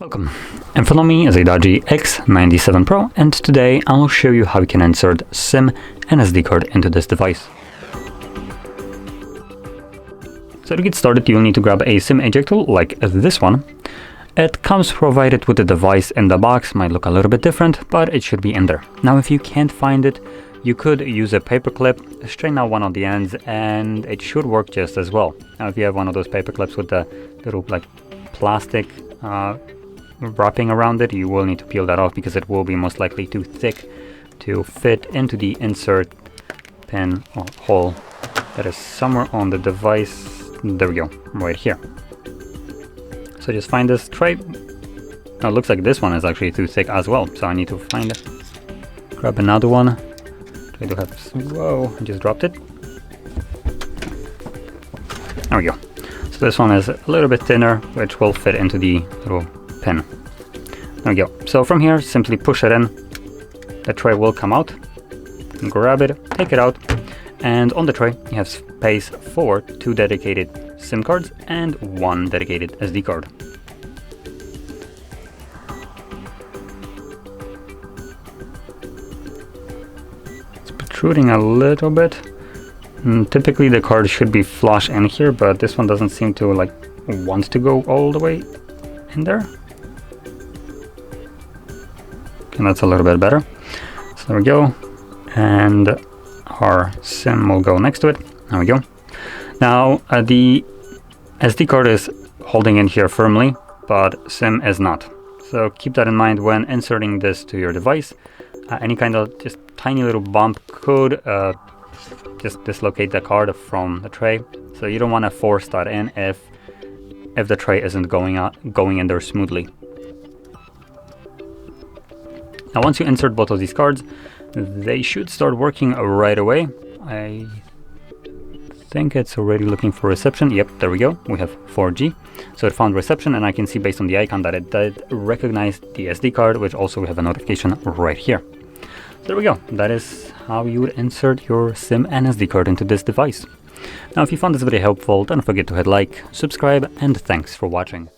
Welcome, in front of me is a DOOGEE X97 Pro, and today I'll show you how you can insert SIM and SD card into this device. So to get started, you'll need to grab a SIM eject tool like this one. It comes provided with the device in the box, might look a little bit different, but it should be in there. Now if you can't find it, you could use a paper clip, straighten out one of the ends, and it should work just as well. Now if you have one of those paper clips with the little like plastic wrapping around it, you will need to peel that off because it will be most likely too thick to fit into the insert pin or hole that is somewhere on the device. There we go, right here. So just find this tray. Now it looks like this one is actually too thick as well, so I need to find it. Grab another one. Try to have, whoa, I just dropped it. There we go. So this one is a little bit thinner, which will fit into the little pin. There we go. So from here, simply push it in. The tray will come out. Grab it, take it out, and on the tray you have space for 2 dedicated SIM cards and 1 dedicated SD card. It's protruding a little bit. Typically the card should be flush in here, but this one doesn't seem to like want to go all the way in there. Okay, that's a little bit better. So there we go, and our SIM will go next to it. There we go. Now the SD card is holding in here firmly, but SIM is not. So keep that in mind when inserting this to your device. Any kind of just tiny little bump could just dislocate the card from the tray, so you don't want to force that in if the tray isn't going in there smoothly. Now once you insert both of these cards, they should start working right away. I think it's already looking for reception. Yep, there we go. We have 4G. So it found reception, and I can see based on the icon that it did recognize the SD card, which also we have a notification right here. There we go. That is how you would insert your SIM and SD card into this device. Now if you found this video helpful, don't forget to hit like, subscribe, and thanks for watching.